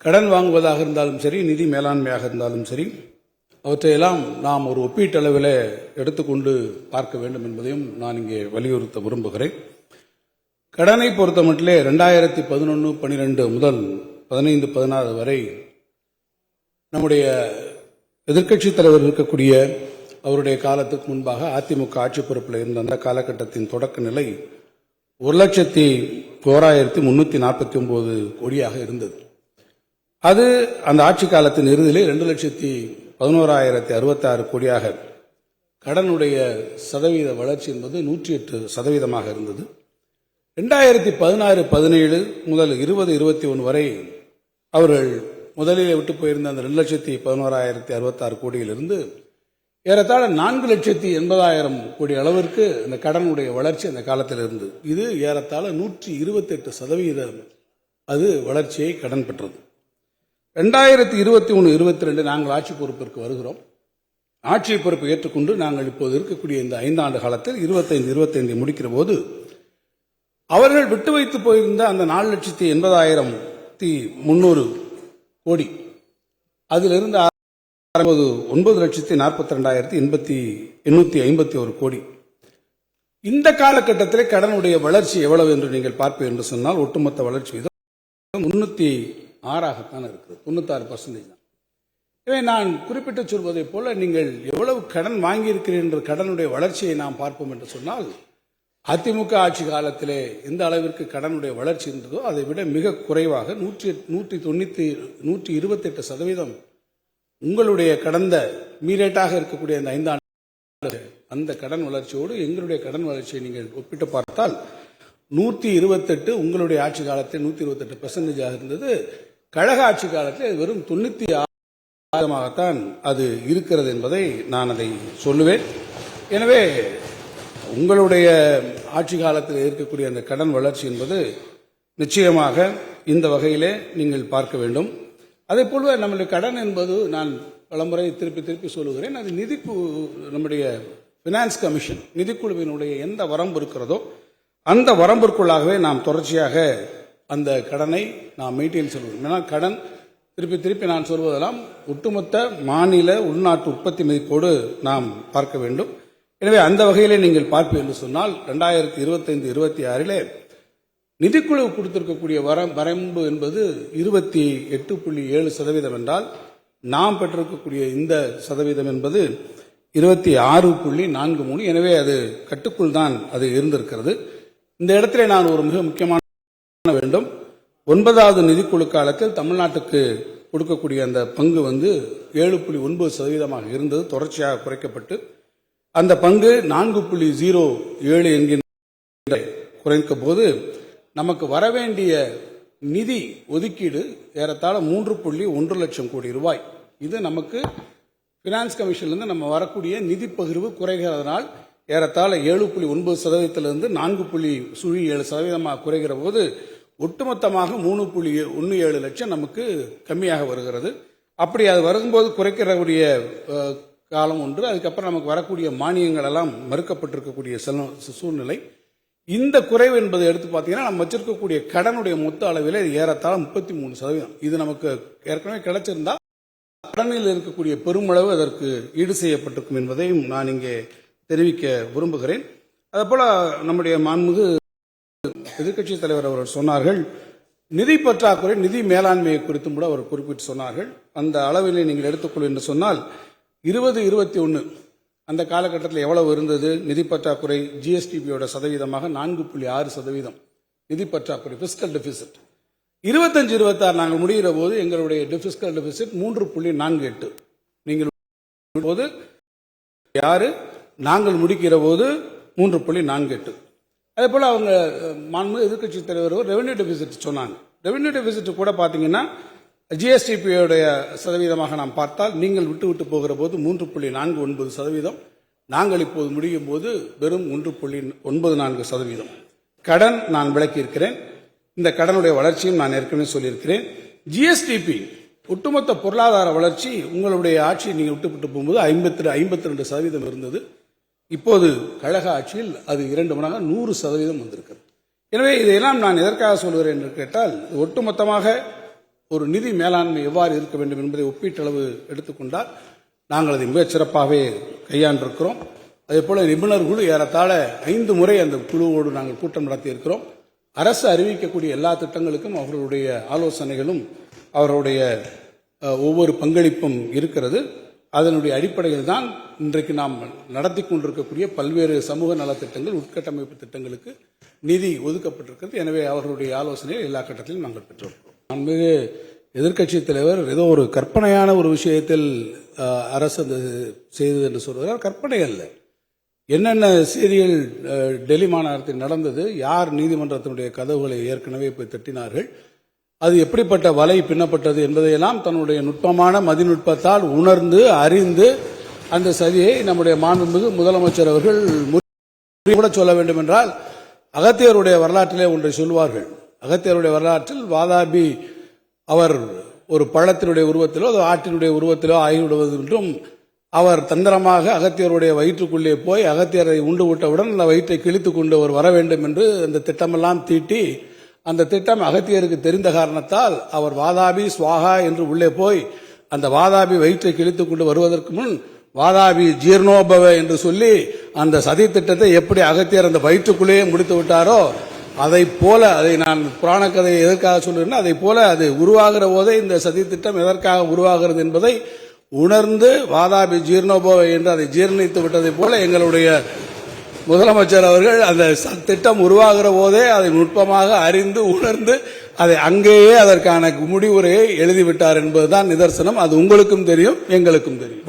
கடன் வாங்குவதாக இருந்தாலும் சரி, நிதி மேலாண்மையாக இருந்தாலும் சரி, அவற்றையெல்லாம் நாம் ஒரு ஒப்பீட்டளவில் எடுத்துக்கொண்டு பார்க்க வேண்டும் என்பதையும் நான் இங்கே வலியுறுத்த விரும்புகிறேன். கடனை பொறுத்த மட்டிலே 2011-12 முதல் 15-16 வரை நம்முடைய எதிர்க்கட்சித் தலைவர் இருக்கக்கூடிய அவருடைய காலத்துக்கு முன்பாக அதிமுக ஆட்சி பொறுப்பில் இருந்த அந்த காலகட்டத்தின் தொடக்க நிலை 1,04,349 கோடியாக இருந்தது. அது அந்த ஆட்சி காலத்தின் இறுதியிலே 2,11,066 கோடியாக கடனுடைய சதவீத வளர்ச்சி என்பது 108% இருந்தது. 2016-17 முதல் 2021 வரை அவர்கள் முதலில் விட்டு போயிருந்த அந்த 2,11,066 கோடியிலிருந்து ஏறத்தாழ 4,80,000 கோடி அளவிற்கு இந்த கடனுடைய வளர்ச்சி அந்த காலத்தில் இருந்தது. இது ஏறத்தாழ 128% அது வளர்ச்சியை கடன் பெற்றது. 2021-22 நாங்கள் ஆட்சி பொறுப்பிற்கு வருகிறோம். ஆட்சி பொறுப்பை ஏற்றுக்கொண்டு நாங்கள் இப்போது இருக்கக்கூடிய இந்த 5 ஆண்டு காலத்தில் 25 முடிக்கிற போது அவர்கள் விட்டு வைத்து போயிருந்த அந்த 4,80,300 கோடி அதிலிருந்து 9,42,851 கோடி. இந்த காலகட்டத்தில் கடனுடைய வளர்ச்சி எவ்வளவு என்று நீங்கள் பார்ப்பீர்கள் என்று சொன்னால் ஒட்டுமொத்த வளர்ச்சி வீதம் 306 இருக்கிறது. 96% தான். எனவே நான் குறிப்பிட்டு சொல்வதைப் போல நீங்கள் எவ்வளவு கடன் வாங்கியிருக்கிறீர்கள் என்ற கடனுடைய வளர்ச்சியை நாம் பார்ப்போம் என்று சொன்னால் அதிமுக ஆட்சி காலத்திலே எந்த அளவிற்கு கடனுடைய வளர்ச்சி இருந்ததோ அதை விட மிக குறைவாக 128% உங்களுடைய கடந்த மீரேட்டாக இருக்கக்கூடிய அந்த 5 ஆண்டு அந்த கடன் வளர்ச்சியோடு எங்களுடைய கடன் வளர்ச்சியை நீங்கள் ஒப்பிட்டு பார்த்தால் 128 உங்களுடைய ஆட்சி காலத்தில் 128% இருந்தது. கழக ஆட்சி காலத்தில் வெறும் 96% அது இருக்கிறது என்பதை நான் அதை சொல்லுவேன். எனவே உங்களுடைய ஆட்சி காலத்தில் இருக்கக்கூடிய அந்த கடன் வளர்ச்சி என்பது நிச்சயமாக இந்த வகையிலே நீங்கள் பார்க்க வேண்டும். அதே போல நம்முடைய கடன் என்பது நான் பலமுறை திருப்பி சொல்லுகிறேன், அது நம்முடைய பினான்ஸ் கமிஷன் நிதிக்குழுவினுடைய எந்த வரம்பு இருக்கிறதோ அந்த வரம்பிற்குள்ளாகவே நாம் தொடர்ச்சியாக அந்த கடனை நாம் மெயின்டைன் செய்வோம். ஏன்னா கடன் திருப்பி நான் சொல்வதெல்லாம் ஒட்டுமொத்த மாநில உள்நாட்டு உற்பத்தி மதிப்போடு நாம் பார்க்க வேண்டும். எனவே அந்த வகையிலே நீங்கள் பார்ப்பீர்கள் என்று சொன்னால் 2025-26 நிதிக்குழு கொடுத்திருக்கக்கூடிய வரம்பு என்பது 28.7% என்றால் நாம் பெற்றிருக்கக்கூடிய இந்த சதவீதம் என்பது 26.43. எனவே அது கட்டுக்குள் தான் அது இருந்திருக்கிறது. இந்த இடத்திலே நான் ஒரு மிக முக்கியமான வேண்டும். 9வது நிதிக்குழு காலத்தில் தமிழ்நாட்டுக்கு கொடுக்கக்கூடிய அந்த பங்கு 7.9% இருந்தது. தொடர்ச்சியாக குறைக்கப்பட்டு அந்த பங்கு 4.07 என்கின்ற குறைக்க போது நமக்கு வரவேண்டிய நிதி ஒதுக்கீடு ஏறத்தாழ 3.1 லட்சம் கோடி ரூபாய். இது நமக்கு பினான்ஸ் கமிஷன்லேருந்து நம்ம வரக்கூடிய நிதி பகிர்வு குறைகிறதுனால் ஏறத்தாழ 7.9% 4.07% குறைகிற போது ஒட்டுமொத்தமாக 3.17 லட்சம் நமக்கு கம்மியாக வருகிறது. அப்படி அது வரும்போது குறைக்கிறக்கூடிய காலம் ஒன்று. அதுக்கப்புறம் நமக்கு வரக்கூடிய மானியங்கள் எல்லாம் மறுக்கப்பட்டிருக்கக்கூடிய சூழ்நிலை. இந்த குறைவு என்பதை எடுத்து பார்த்தீங்கன்னா நம்ம வச்சிருக்கக்கூடிய கடனுடைய மொத்த அளவில் ஏறத்தாழ 33%. இது நமக்கு ஏற்கனவே கிடைச்சிருந்தா கடனில் இருக்கக்கூடிய பெருமளவு அதற்கு ஈடு செய்யப்பட்டிருக்கும் என்பதையும் நான் இங்கே தெரிவிக்க விரும்புகிறேன். அதேபோல நம்முடைய மாண்புமிகு எதிர்க்கட்சித் தலைவர் அவர்கள் சொன்னார்கள், நிதி பற்றாக்குறை நிதி மேலாண்மையை குறித்தும் கூட அவர் குறிப்பிட்டு சொன்னார்கள். அந்த அளவிலே நீங்கள் எடுத்துக்கொள் என்று சொன்னால் 2021 அந்த காலகட்டத்தில் எவ்வளவு இருந்தது நிதி பற்றாக்குறை? ஜிஎஸ்டிபியோட சதவீதமாக 4.6% நிதி பற்றாக்குறை பிஸ்கல் டெபிசிட். 25-26 நாங்கள் முடிகிற போது எங்களுடைய பிஸ்கல் டெபிசிட் 3.48. நீங்கள் போது யாரு நாங்கள் முடிக்கிற போது 3.48. அதே போல அவங்க மாண்புமிகு எதிர்க்கட்சி தலைவர் ரெவென்யூ டெபிசிட் சொன்னாங்க. ரெவென்யூ டெபிசிட் கூட பாத்தீங்கன்னா ஜிஎஸ்டிபியோடைய சதவீதமாக நாம் பார்த்தால் நீங்கள் விட்டு போகிற போது 3.49%. நாங்கள் இப்போது முடியும் போது வெறும் 1.94%. கடன் நான் விளக்கியிருக்கிறேன். இந்த கடனுடைய வளர்ச்சியும் நான் ஏற்கனவே சொல்லியிருக்கிறேன். ஜிஎஸ்டிபி ஒட்டுமொத்த பொருளாதார வளர்ச்சி உங்களுடைய ஆட்சியை நீங்கள் விட்டு போகும்போது 52% இருந்தது. இப்போது கழக ஆட்சியில் அது 2 மடங்காக 100% வந்திருக்கிறது. எனவே இதையெல்லாம் நான் எதற்காக சொல்கிறேன் என்று கேட்டால் ஒட்டுமொத்தமாக ஒரு நிதி மேலாண்மை எவ்வாறு இருக்க வேண்டும் என்பதை ஒப்பீட்டளவு எடுத்துக்கொண்டால் நாங்கள் அதை மிகச் சிறப்பாகவே கையாண்டிருக்கிறோம். அதேபோல நிபுணர் குழு ஏறத்தாழ 5 முறை அந்த குழுவோடு நாங்கள் கூட்டம் நடத்தியிருக்கிறோம். அரசு அறிவிக்கக்கூடிய எல்லா திட்டங்களுக்கும் அவர்களுடைய ஆலோசனைகளும் அவருடைய ஒவ்வொரு பங்களிப்பும் இருக்கிறது. அதனுடைய அடிப்படையில் தான் இன்றைக்கு நாம் நடத்தி கொண்டிருக்கக்கூடிய பல்வேறு சமூக நலத்திட்டங்கள், உட்கட்டமைப்பு திட்டங்களுக்கு நிதி ஒதுக்கப்பட்டிருக்கிறது. எனவே அவர்களுடைய ஆலோசனையை எல்லா கட்டத்திலும் நாங்கள் பெற்றிருக்கிறோம். மாண்புமிகு எதிர்க்கட்சித் தலைவர் ஏதோ ஒரு கற்பனையான ஒரு விஷயத்தில் அரசு செய்தது என்று சொல்கிறார். கற்பனை அல்ல. என்னென்ன செய்திகள் டெல்லி மாநகரத்தில் நடந்தது, யார் நீதிமன்றத்தினுடைய கதவுகளை ஏற்கனவே போய் தட்டினார்கள், அது எப்படிப்பட்ட வலை பின்னப்பட்டது என்பதையெல்லாம் தன்னுடைய நுட்பமான மதிநுட்பத்தால் உணர்ந்து அறிந்து அந்த சதியை நம்முடைய மாண்புமிகு முதலமைச்சர் அவர்கள் கூட சொல்ல வேண்டும் என்றால் அகத்தியருடைய வரலாற்றிலே ஒன்றை சொல்வார்கள். அகத்தியருடைய வரலாற்றில் வாதாபி அவர் ஒரு பழத்தினுடைய உருவத்திலோ ஆட்டினுடைய உருவத்திலோ ஆகிவிடுவது என்றும், அவர் தந்திரமாக அகத்தியருடைய வயிற்றுக்குள்ளே போய் அகத்தியரை உண்டு விட்டவுடன் அந்த வயிற்றை கிழித்துக் கொண்டு அவர் வர வேண்டும் என்று அந்த திட்டமெல்லாம் தீட்டி, அந்த திட்டம் அகத்தியருக்கு தெரிந்த காரணத்தால் அவர் வாதாபி ஸ்வாகா என்று உள்ளே போய் அந்த வாதாபி வயிற்றை கிழித்துக் கொண்டு வருவதற்கு முன் வாதாபி ஜீர்ணோபவ என்று சொல்லி அந்த சதி திட்டத்தை எப்படி அகத்தியர் அந்த வயிற்றுக்குள்ளேயே முடித்து விட்டாரோ, அதை போல, அதை நான் புராண கதையை எதற்காக சொல்கிறேன், அதை போல அது உருவாகிற போதே இந்த சதி திட்டம் எதற்காக உருவாகிறது என்பதை உணர்ந்து வாதாபி ஜீர்ணோபவ என்று அதை ஜீர்ணித்து விட்டதை போல எங்களுடைய முதலமைச்சர் அவர்கள் அந்த திட்டம் உருவாகிற போதே அதை நுட்பமாக அறிந்து உணர்ந்து அதை அங்கேயே அதற்கான முடிவுரையை எழுதிவிட்டார் என்பதுதான் நிதர்சனம். அது உங்களுக்கும் தெரியும், எங்களுக்கும் தெரியும்.